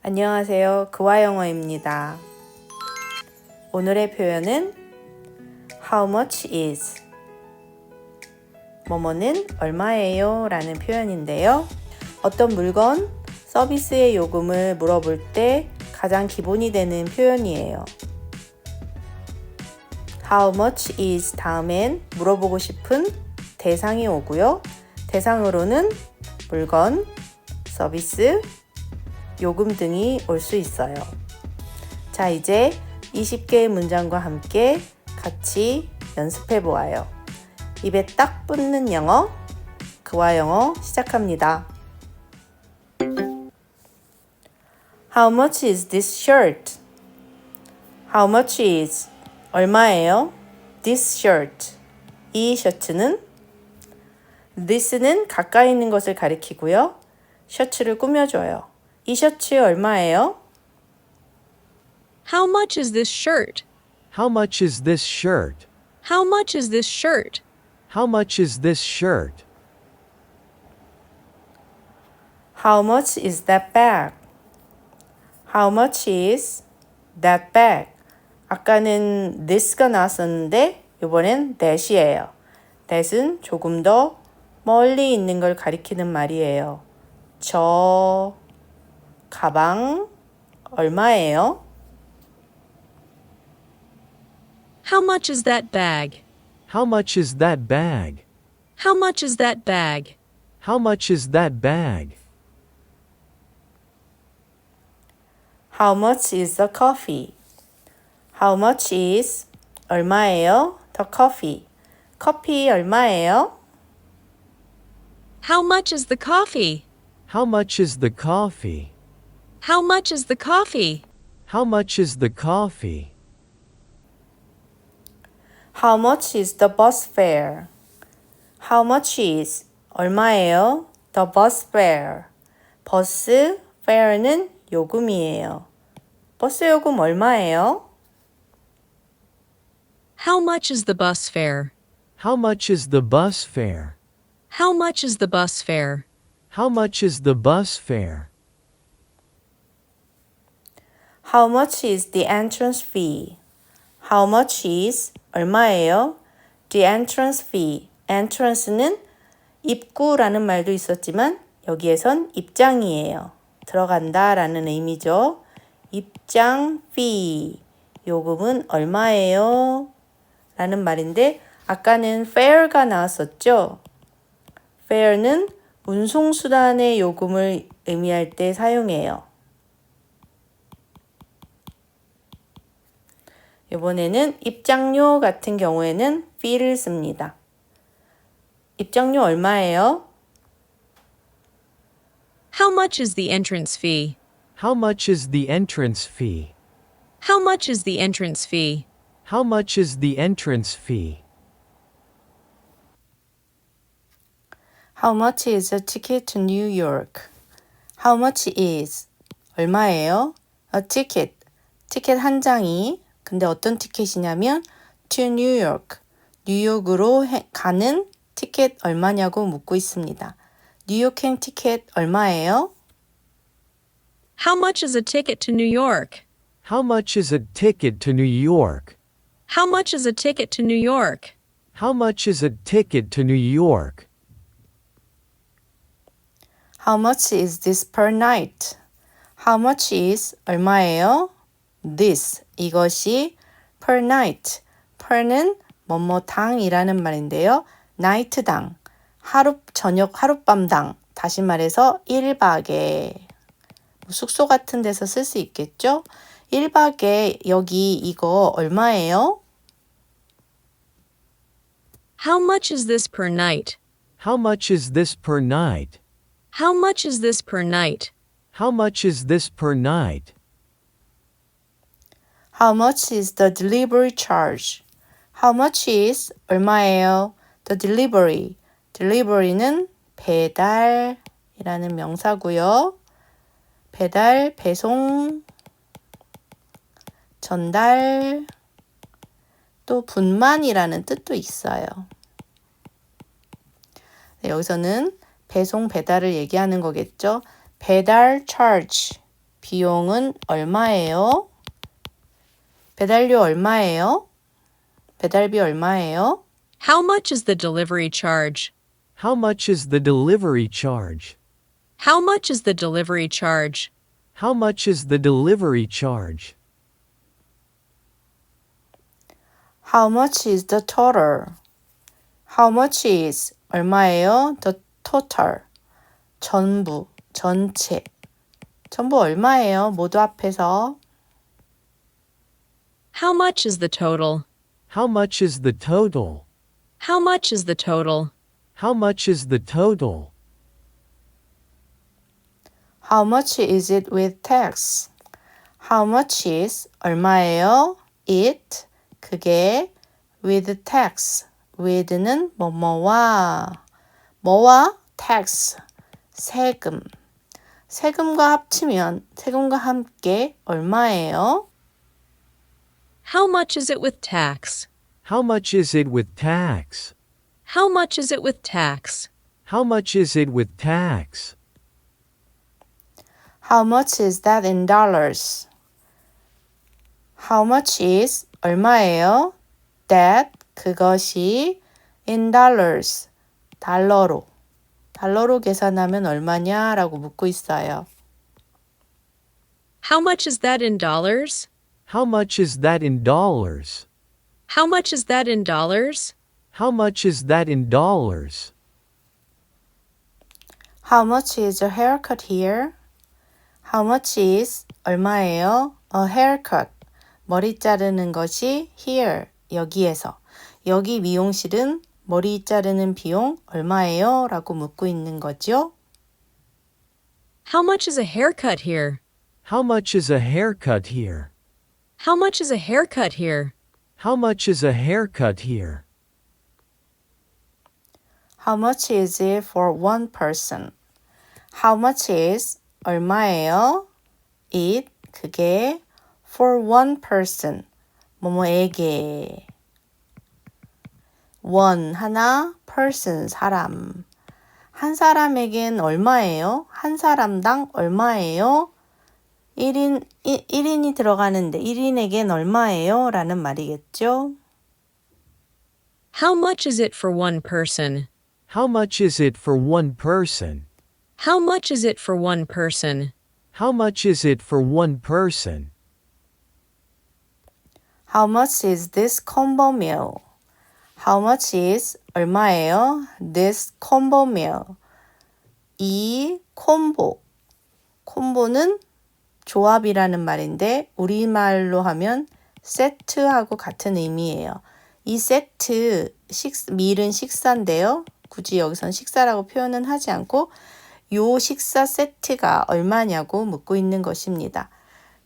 안녕하세요. 그와 영어입니다. 오늘의 표현은 How much is? 뭐뭐는 얼마예요? 라는 표현인데요. 어떤 물건, 서비스의 요금을 물어볼 때 가장 기본이 되는 표현이에요. How much is 다음엔 물어보고 싶은 대상이 오고요. 대상으로는 물건, 서비스, 요금 등이 올 수 있어요. 자, 이제 20개의 문장과 함께 같이 연습해 보아요. 입에 딱 붙는 영어, 그와 영어 시작합니다. How much is this shirt? How much is? 얼마예요? This shirt. 이 셔츠는? This는 가까이 있는 것을 가리키고요. 셔츠를 꾸며줘요. 이 셔츠 얼마예요? How much is this shirt? How much is this shirt? How much is this shirt? How much is this shirt? How much is that bag? How much is that bag? 아까는 this가 나왔었는데 이번엔 that이에요. that은 조금 더 멀리 있는 걸 가리키는 말이에요. 저 가방 얼마예요? How much is that bag? How much is that bag? How much is that bag? How much is that bag? How much is the coffee? How much is 얼마예요? The coffee. 커피 얼마예요? How much is the coffee? How much is the coffee? How much is the coffee? How much is the coffee? How much is the bus fare? How much is 얼마예요? The bus fare. 버스 fare는 요금이에요. 버스 요금 얼마예요? How much is the bus fare? How much is the bus fare? How much is the bus fare? How much is the bus fare? How much is the entrance fee? How much is 얼마예요? The entrance fee. entrance는 입구라는 말도 있었지만 여기에선 입장이에요. 들어간다 라는 의미죠. 입장 fee. 요금은 얼마예요? 라는 말인데 아까는 fare가 나왔었죠. fare는 운송수단의 요금을 의미할 때 사용해요. 이번에는 입장료 같은 경우에는 fee를 씁니다. 입장료 얼마예요? How much is the entrance fee? How much is the entrance fee? How much is the entrance fee? How much is the entrance fee? How much is a ticket to New York? How much is 얼마예요? A ticket. 티켓 한 장이 근데 어떤 티켓이냐면 to New York. 뉴욕으로 가는 티켓 얼마냐고 묻고 있습니다. 뉴욕행 티켓 얼마예요? How much is a ticket to New York? How much is a ticket to New York? How much is a ticket to New York? How much is a ticket to New York? How much is this per night? How much is 얼마예요? This 이것이 per night. per는 뭐뭐당이라는 말인데요. night당 하루 저녁 하룻밤당 다시 말해서 1박에 숙소 같은 데서 쓸 수 있겠죠? 1박에 여기 이거 얼마예요? How much is this per night? How much is this per night? How much is this per night? How much is this per night? How much is the delivery charge? How much is 얼마예요? The delivery. delivery는 배달이라는 명사고요. 배달, 배송, 전달, 또 분만이라는 뜻도 있어요. 네, 여기서는 배송, 배달을 얘기하는 거겠죠. 배달 charge, 비용은 얼마예요? 배달료 얼마예요? 배달비 얼마예요? How much is the delivery charge? How much is the delivery charge? How much is the delivery charge? How much is the delivery charge? How much is the total? How much is 얼마예요? The total. 전부, 전체. 전부 얼마예요? 모두 합해서. How much is the total? How much is the total? How much is the total? How much is the total? How much is it with tax? How much is 얼마예요? It 그게 with tax. with는 뭐뭐와 뭐와 tax 세금. 세금과 합치면 세금과 함께 얼마예요? How much is it with tax? How much is it with tax? How much is it with tax? How much is it with tax? How much is that in dollars? How much is 얼마예요? That 그것이 in dollars 달러로 계산하면 얼마냐라고 묻고 있어요. How much is that in dollars? How much is that in dollars? How much is that in dollars? How much is that in dollars? How much is a haircut here? How much is 얼마예요? A haircut 머리 자르는 것이 here 여기에서 여기 미용실은 머리 자르는 비용 얼마예요? 라고 묻고 있는 거죠. How much is a haircut here? How much is a haircut here? How much is a haircut here? How much is a haircut here? How much is it for one person? How much is 얼마예요? It 그게 for one person 뭐뭐에게 one 하나 person 사람 한 사람에겐 얼마예요? 한 사람당 얼마예요? 1인이 들어가는데 1인에겐 얼마예요? 라는 말이겠죠. How much is it for one person? How much is it for one person? How much is it for one person? How much is it for one person? How much is this combo meal? How much is 얼마예요? This combo meal. 이 콤보는 조합이라는 말인데 우리말로 하면 세트하고 같은 의미예요. 이 세트, 밀은 식사인데요. 굳이 여기선 식사라고 표현은 하지 않고 요 식사 세트가 얼마냐고 묻고 있는 것입니다.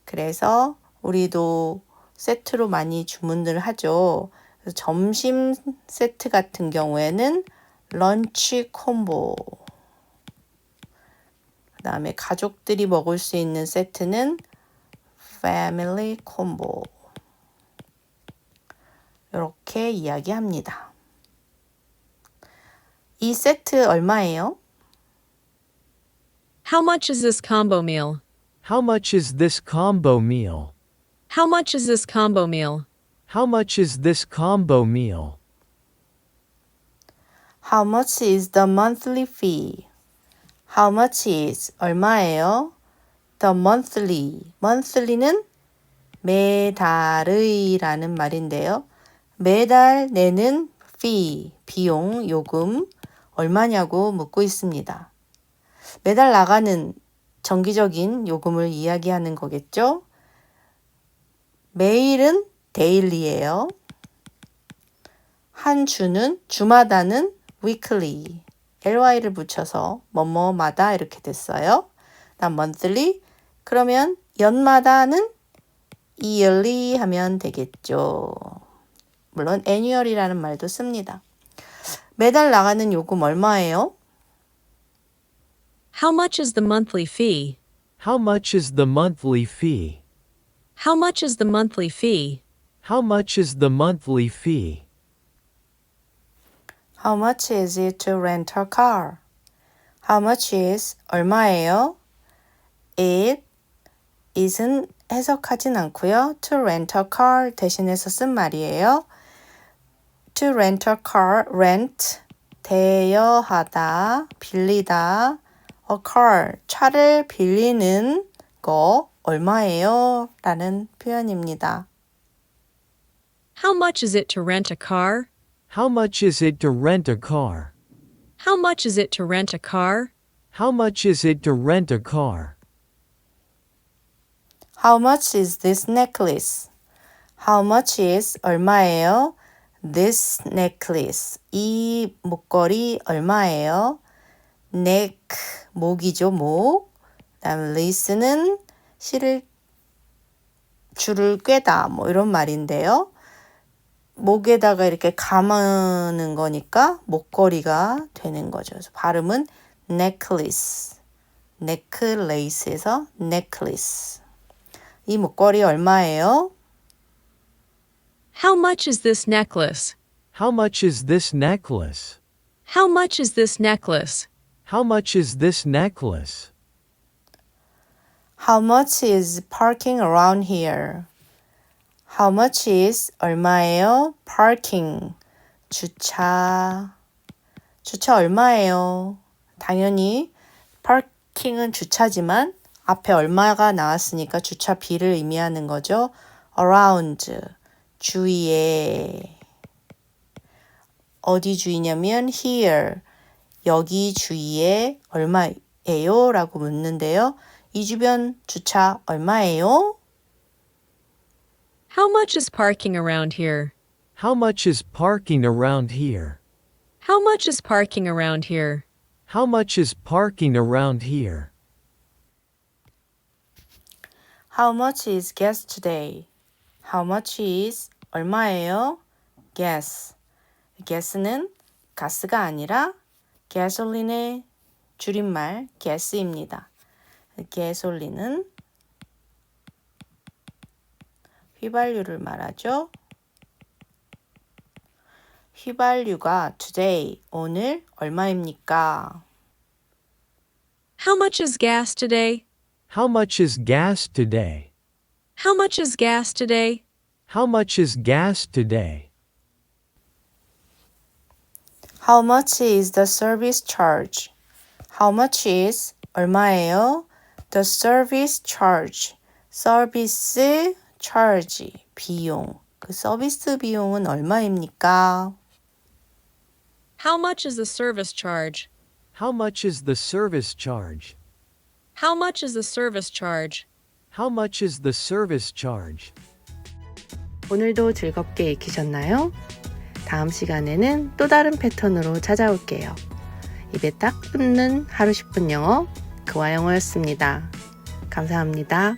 그래서 우리도 세트로 많이 주문을 하죠. 그래서 점심 세트 같은 경우에는 런치 콤보. 그 다음에 가족들이 먹을 수 있는 세트는 패밀리 콤보. 이렇게 이야기합니다. 이 세트 얼마예요? How much is this combo meal? How much is this combo meal? How much is this combo meal? How much is this combo meal? How much is the monthly fee? How much is 얼마예요? The monthly는 매달의라는 말인데요. 매달 내는 fee, 비용, 요금 얼마냐고 묻고 있습니다. 매달 나가는 정기적인 요금을 이야기하는 거겠죠. 매일은 daily예요. 한 주는 주마다는 weekly. ly를 붙여서 뭐뭐마다 이렇게 됐어요. 다음 monthly 그러면 연마다는 yearly 하면 되겠죠. 물론 annual이라는 말도 씁니다. 매달 나가는 요금 얼마예요? How much is the monthly fee? How much is the monthly fee? How much is the monthly fee? How much is the monthly fee? How much is it to rent a car? How much is 얼마예요? It is은 해석하진 않고요. to rent a car 대신해서 쓴 말이에요. to rent a car, rent, 대여하다, 빌리다, a car, 차를 빌리는 거 얼마예요? 라는 표현입니다. How much is it to rent a car? How much is it to rent a car? How much is it to rent a car? How much is it to rent a car? How much is this necklace? How much is 얼마예요? This necklace. 이 목걸이 얼마예요? neck, 목이죠, 목. 그다음에 lace는 줄을 꿰다 뭐 이런 말인데요. 목에다가 이렇게 감는 거니까 목걸이가 되는 거죠. 그래서 발음은 necklace. necklace에서 necklace. 이 목걸이 얼마예요? How much is this necklace? How much is this necklace? How much is this necklace? How much is this necklace? How much is parking around here? How much is 얼마예요? Parking. 주차 얼마예요? 당연히 parking은 주차지만 앞에 얼마가 나왔으니까 주차비를 의미하는 거죠. around. 주위에. 어디 주위냐면 here. 여기 주위에 얼마예요? 라고 묻는데요. 이 주변 주차 얼마예요? How much is parking around here? How much is parking around here? How much is parking around here? How much is parking around here? How much is gas today? How much is 얼마예요? gas. gas는 가스가 아니라 gasoline의 줄임말 gas입니다. gasoline은 휘발유를 말하죠. 휘발유가 today, 오늘 얼마입니까? How much is gas today? How much is gas today? How much is gas today? How much is gas today? How much is the service charge? How much is 얼마예요? The service charge. 서비스 charge. 비용. 그 서비스 비용은 얼마입니까? How much is the service charge? How much is the service charge? How much is the service charge? How much is the service charge? 오늘도 즐겁게 익히셨나요? 다음 시간에는 또 다른 패턴으로 찾아올게요. 입에 딱 붙는 하루 10분 영어, 그와 영어였습니다. 감사합니다.